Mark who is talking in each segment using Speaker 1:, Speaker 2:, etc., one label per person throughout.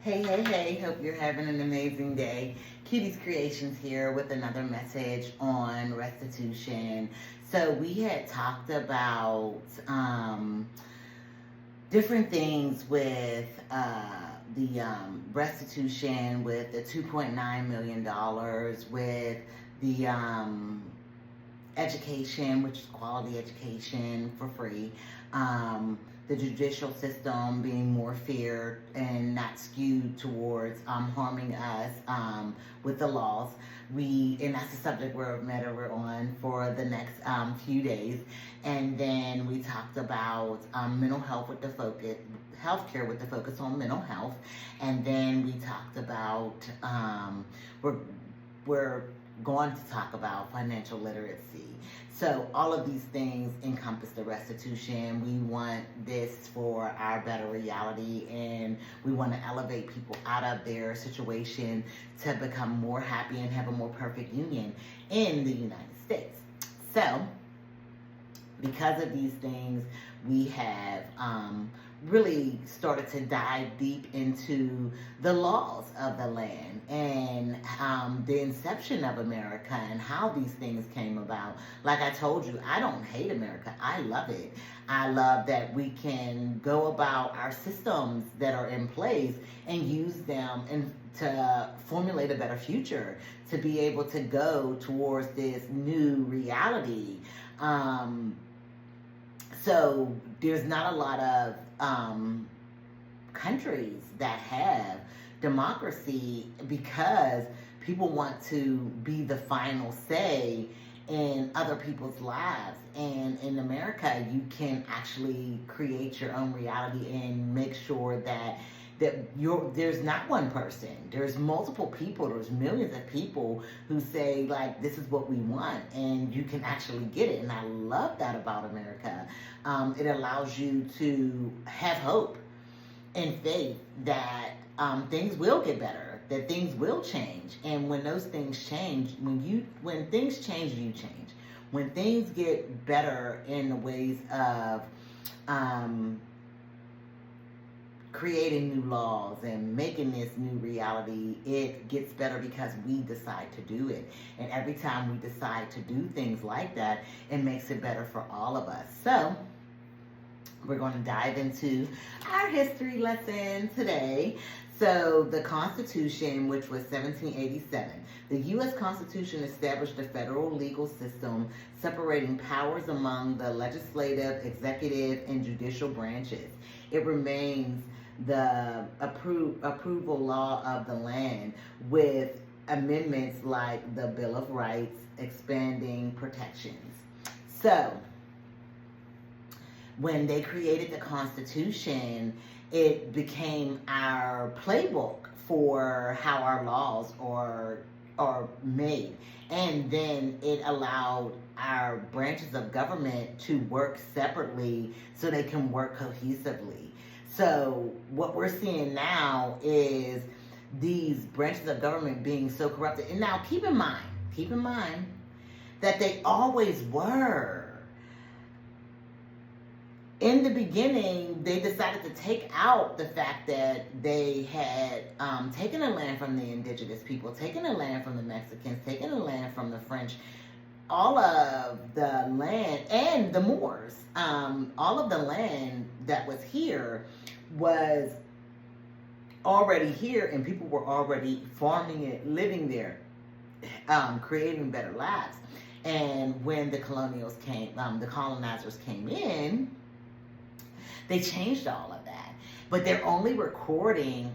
Speaker 1: Hey, hope you're having an amazing day. Kitty's Creations here with another message on restitution. So we had talked about different things with the restitution, with the $2.9 million, with the education, which is quality education for free. The judicial system being more fair and not skewed towards harming us with the laws. And that's the subject we're on for the next few days. And then we talked about mental health with the focus, healthcare with the focus on mental health. And then we talked about, we're going to talk about financial literacy. So all of these things encompass the restitution. We want this for our better reality, and we want to elevate people out of their situation to become more happy and have a more perfect union in the United States. So because of these things, we have really started to dive deep into the laws of the land and the inception of America and how these things came about. Like I told you, I don't hate America. I love it. I love that we can go about our systems that are in place and use them and to formulate a better future, to be able to go towards this new reality. So there's not a lot of countries that have democracy because people want to be the final say in other people's lives. And in America, you can actually create your own reality and make sure that there's not one person. There's multiple people. There's millions of people who say, like, this is what we want, and you can actually get it. And I love that about America. It allows you to have hope and faith that things will get better, that things will change. And when those things change, when things change, you change. When things get better in the ways of creating new laws and making this new reality, it gets better because we decide to do it. And every time we decide to do things like that, it makes it better for all of us. So we're going to dive into our history lesson today. So the Constitution, which was 1787, the U.S. Constitution established a federal legal system separating powers among the legislative, executive, and judicial branches. It remains the approval law of the land, with amendments like the Bill of Rights expanding protections. So when they created the Constitution, it became our playbook for how our laws are made. And then it allowed our branches of government to work separately so they can work cohesively. So what we're seeing now is these branches of government being so corrupted. And now keep in mind that they always were. In the beginning, they decided to take out the fact that they had taken the land from the Indigenous people, taken the land from the Mexicans, taken the land from the French, all of the land, and the Moors. All of the land that was here was already here, and people were already farming it, living there, creating better lives. And when the colonials came, the colonizers came in, they changed all of that. But they're only recording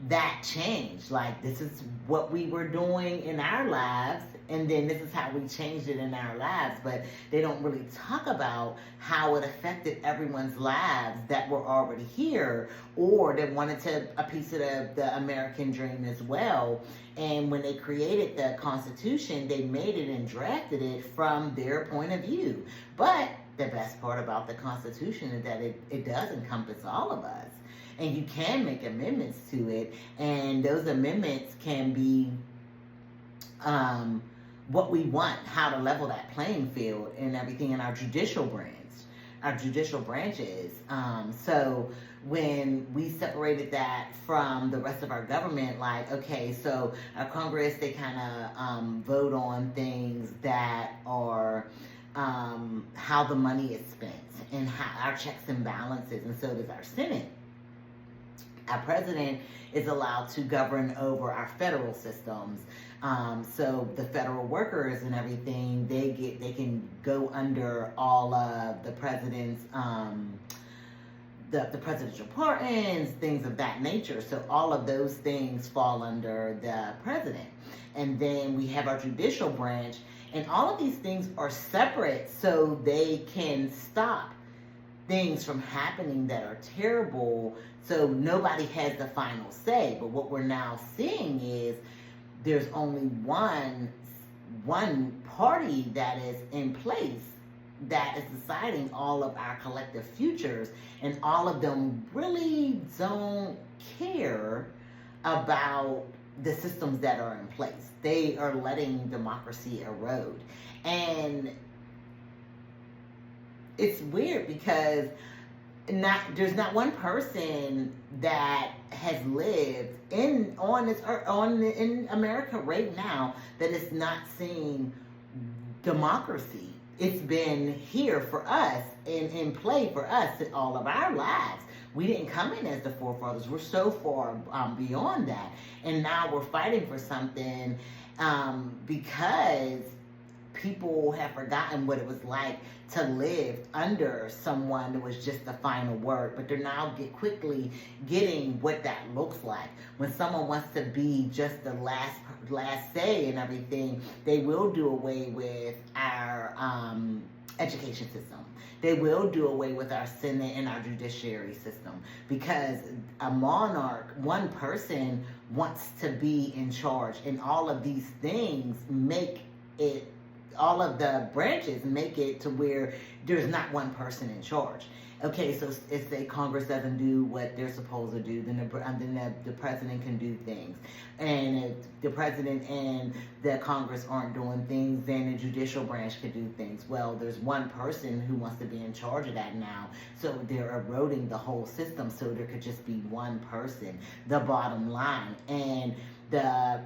Speaker 1: that change. Like, this is what we were doing in our lives, and then this is how we changed it in our lives. But they don't really talk about how it affected everyone's lives that were already here, or that wanted a piece of the American dream as well. And when they created the Constitution, they made it and drafted it from their point of view. But the best part about the Constitution is that it does encompass all of us. And you can make amendments to it, and those amendments can be what we want, how to level that playing field and everything in our judicial branch. our judicial branches. So when we separated that from the rest of our government, like, okay, so our Congress, they kind of vote on things that are how the money is spent and how our checks and balances, and so does our Senate. Our president is allowed to govern over our federal systems. So the federal workers and everything, they can go under all of the president's the presidential pardons, things of that nature. So all of those things fall under the president. And then we have our judicial branch, and all of these things are separate so they can stop things from happening that are terrible, so nobody has the final say. But what we're now seeing is there's only one party that is in place that is deciding all of our collective futures, and all of them really don't care about the systems that are in place. They are letting democracy erode. And it's weird because there's not one person that has lived in America right now that is not seeing democracy. It's been here for us and in play for us all of our lives. We didn't come in as the forefathers. We're so far beyond that. And now we're fighting for something because people have forgotten what it was like to live under someone that was just the final word, but they're now quickly getting what that looks like. When someone wants to be just the last say and everything, they will do away with our education system. They will do away with our Senate and our judiciary system, because a monarch, one person, wants to be in charge, and all of these things make it, all of the branches make it to where there's not one person in charge. Okay, so if say Congress doesn't do what they're supposed to do, then the president can do things. And if the president and the Congress aren't doing things, then the judicial branch could do things. Well, there's one person who wants to be in charge of that now, so they're eroding the whole system, so there could just be one person, the bottom line. And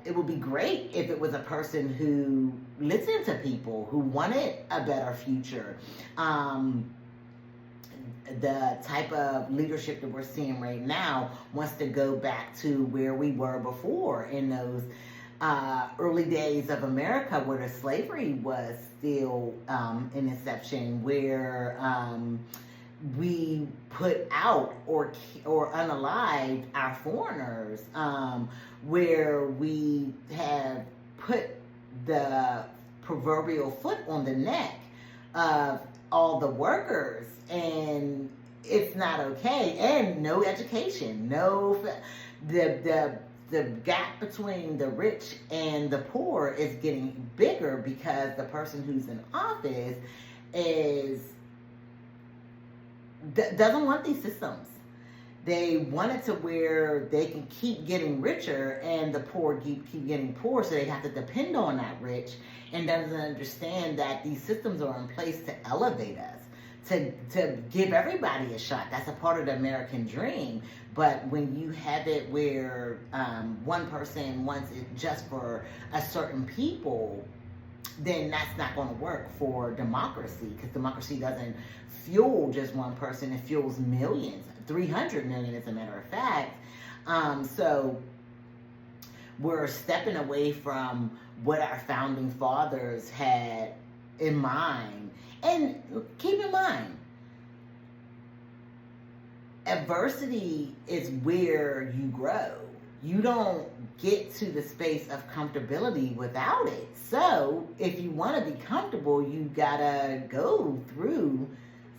Speaker 1: it would be great if it was a person who listened to people, who wanted a better future. The type of leadership that we're seeing right now wants to go back to where we were before, in those early days of America, where the slavery was still in inception, where we put out or unalived our foreigners, where we have put the proverbial foot on the neck of all the workers, and it's not okay. And no education, the gap between the rich and the poor is getting bigger, because the person who's in office doesn't want these systems. They want it to where they can keep getting richer and the poor keep getting poor, so they have to depend on that rich, and doesn't understand that these systems are in place to elevate us, to give everybody a shot. That's a part of the American dream. But when you have it where one person wants it just for a certain people, then that's not going to work for democracy, because democracy doesn't fuel just one person. It fuels millions, 300 million as a matter of fact. So we're stepping away from what our founding fathers had in mind. And keep in mind, adversity is where you grow. You don't get to the space of comfortability without it. So if you want to be comfortable, you gotta go through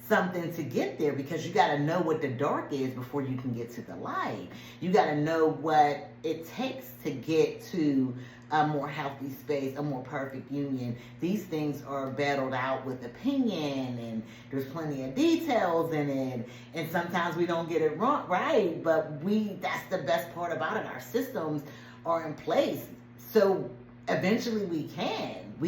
Speaker 1: something to get there, because you got to know what the dark is before you can get to the light. You got to know what it takes to get to a more healthy space, a more perfect union. These things are battled out with opinion, and there's plenty of details in it, and sometimes we don't get it right, but that's the best part about it. Our systems are in place. So eventually we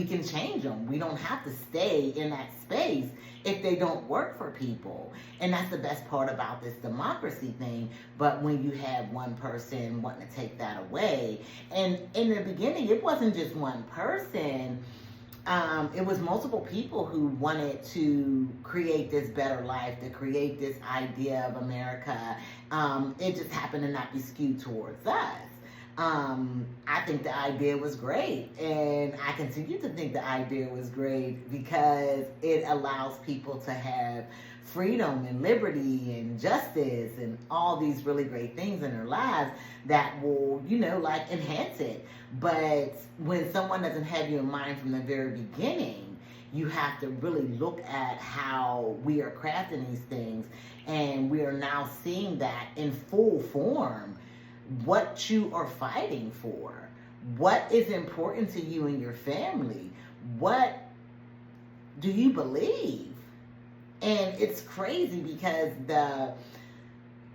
Speaker 1: can change them. We don't have to stay in that space if they don't work for people. And that's the best part about this democracy thing. But when you have one person wanting to take that away, and in the beginning it wasn't just one person, it was multiple people who wanted to create this better life, to create this idea of America. It just happened to not be skewed towards us. I think the idea was great, and I continue to think the idea was great because it allows people to have freedom and liberty and justice and all these really great things in their lives that will, like enhance it. But when someone doesn't have you in mind from the very beginning, you have to really look at how we are crafting these things, and we are now seeing that in full form. What you are fighting for, what is important to you and your family, what do you believe? And it's crazy because the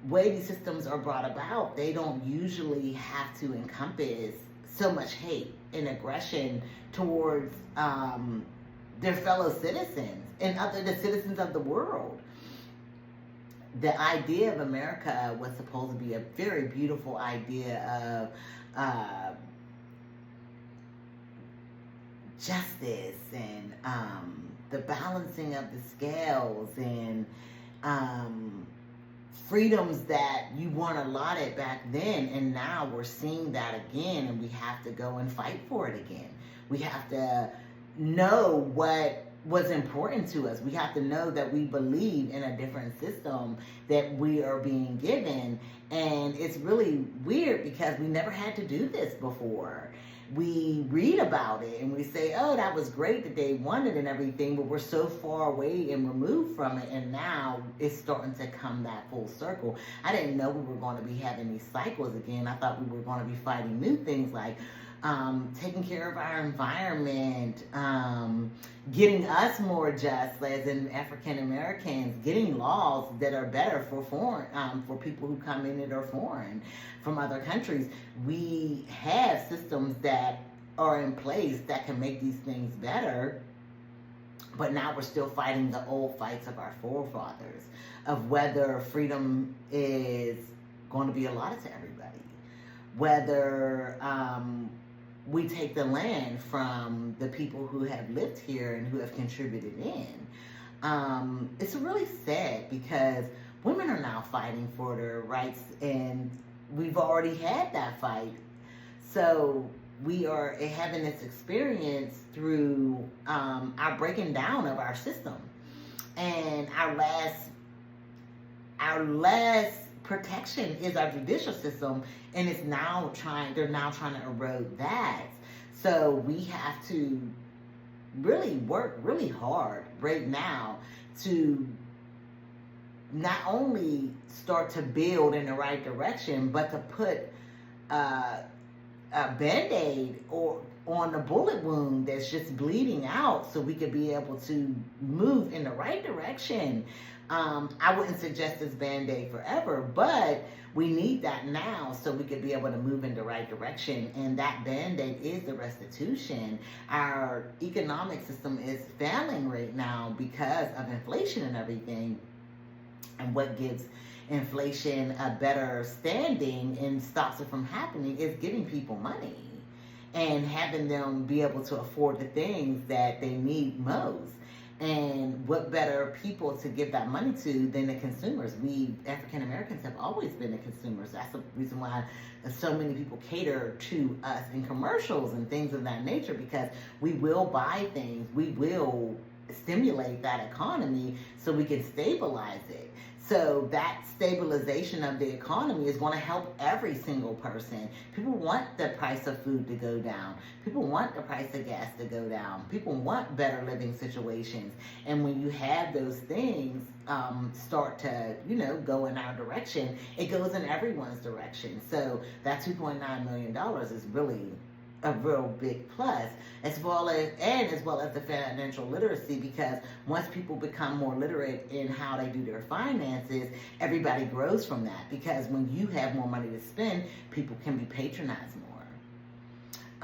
Speaker 1: way these systems are brought about, they don't usually have to encompass so much hate and aggression towards their fellow citizens and the citizens of the world. The idea of America was supposed to be a very beautiful idea of justice and the balancing of the scales and freedoms that you weren't allotted back then. And now we're seeing that again, and we have to go and fight for it again. We have to know what was important to us. We have to know that we believe in a different system that we are being given. And it's really weird because we never had to do this before. We read about it and we say, oh, that was great that they wanted and everything, but we're so far away and removed from it, and now it's starting to come that full circle. I didn't know we were going to be having these cycles again. I thought we were going to be fighting new things like taking care of our environment, getting us more just as in African Americans, getting laws that are better for foreign, for people who come in that are foreign from other countries. We have systems that are in place that can make these things better, but now we're still fighting the old fights of our forefathers of whether freedom is going to be allotted to everybody, whether we take the land from the people who have lived here and who have contributed in. It's really sad because women are now fighting for their rights, and we've already had that fight. So we are having this experience through our breaking down of our system. And our last protection is our judicial system, and they're now trying to erode that. So we have to really work really hard right now to not only start to build in the right direction, but to put a Band-Aid on the bullet wound that's just bleeding out so we could be able to move in the right direction. I wouldn't suggest this Band-Aid forever, but we need that now so we could be able to move in the right direction. And that Band-Aid is the restitution. Our economic system is failing right now because of inflation and everything. And what gives inflation a better standing and stops it from happening is giving people money and having them be able to afford the things that they need most. And what better people to give that money to than the consumers? We African Americans have always been the consumers. That's the reason why so many people cater to us in commercials and things of that nature, because we will buy things, we will stimulate that economy so we can stabilize it. So that stabilization of the economy is going to help every single person. People want the price of food to go down. People want the price of gas to go down. People want better living situations. And when you have those things start to, go in our direction, it goes in everyone's direction. So that $2.9 million is really a real big plus, as well as the financial literacy, because once people become more literate in how they do their finances, everybody grows from that, because when you have more money to spend, people can be patronized more.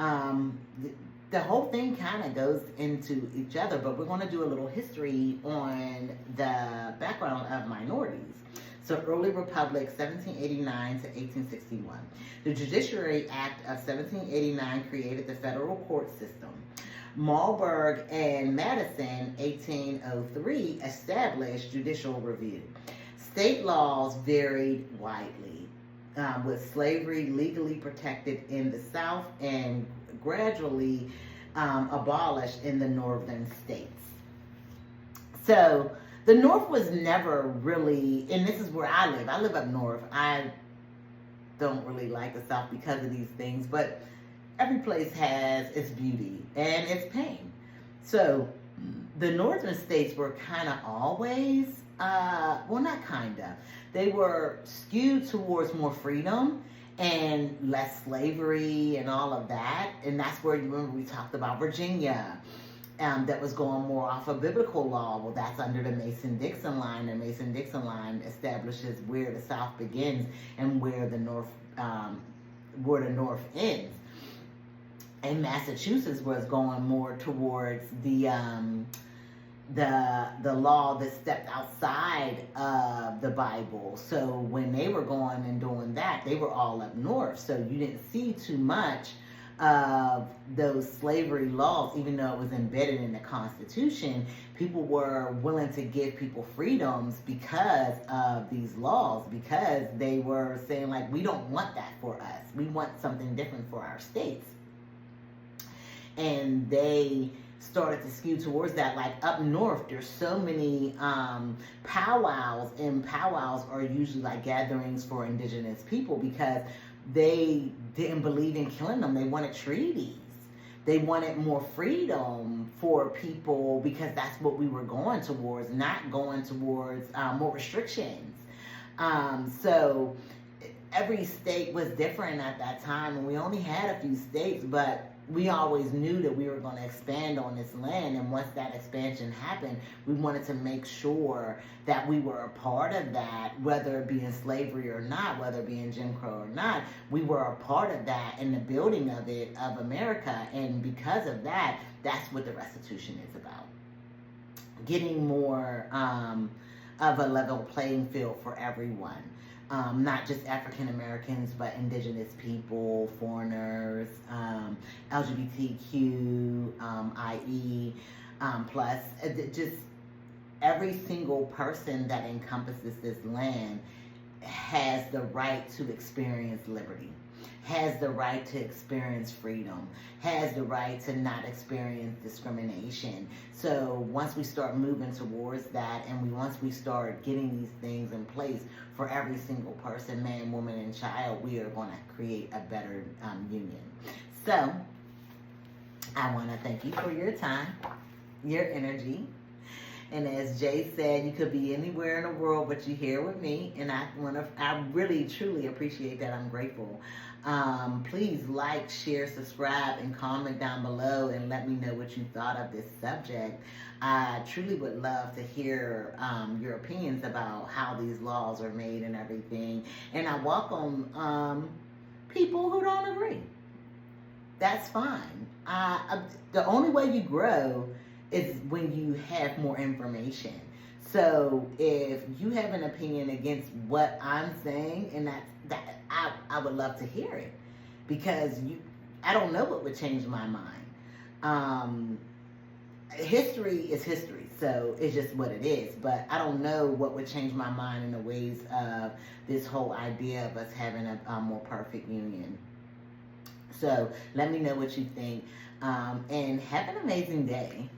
Speaker 1: The whole thing kind of goes into each other, but we're going to do a little history on the background of minorities. So early republic, 1789 to 1861. The Judiciary Act of 1789 created the federal court system. Marlborough and Madison, 1803, established judicial review. State laws varied widely, with slavery legally protected in the South and gradually abolished in the northern states. So the North was never really, and this is where I live up north. I don't really like the South because of these things, but every place has its beauty and its pain. So the northern states were kind of always, well, not kind of, they were skewed towards more freedom and less slavery and all of that. And that's where, you remember we talked about Virginia, that was going more off of biblical law. Well, that's under the Mason-Dixon line. The Mason-Dixon line establishes where the South begins and where the North ends. And Massachusetts was going more towards the law that stepped outside of the Bible. So when they were going and doing that, they were all up north. So you didn't see too much of those slavery laws, even though it was embedded in the Constitution. People were willing to give people freedoms because of these laws, because they were saying, like, we don't want that for us. We want something different for our states. And they started to skew towards that. Like up north, there's so many powwows, and powwows are usually like gatherings for Indigenous people because they didn't believe in killing them. They wanted treaties. They wanted more freedom for people because that's what we were going towards, not going towards more restrictions. So every state was different at that time, and we only had a few states, but we always knew that we were going to expand on this land, and once that expansion happened, we wanted to make sure that we were a part of that, whether it be in slavery or not, whether it be in Jim Crow or not. We were a part of that in the building of it, of America, and because of that, that's what the restitution is about. Getting more of a level playing field for everyone. Not just African Americans, but Indigenous people, foreigners, LGBTQ, IE, plus, just every single person that encompasses this land has the right to experience liberty, has the right to experience freedom, has the right to not experience discrimination. So once we start moving towards that, and once we start getting these things in place for every single person, man, woman, and child, we are going to create a better union. So I want to thank you for your time, your energy. And as Jay said, you could be anywhere in the world, but you're here with me. And I really, truly appreciate that. I'm grateful. Please like, share, subscribe, and comment down below and let me know what you thought of this subject. I truly would love to hear your opinions about how these laws are made and everything. And I welcome people who don't agree. That's fine. The only way you grow is when you have more information. So if you have an opinion against what I'm saying, and I would love to hear it, because I don't know what would change my mind. History is history, so it's just what it is. But I don't know what would change my mind in the ways of this whole idea of us having a more perfect union. So let me know what you think, and have an amazing day.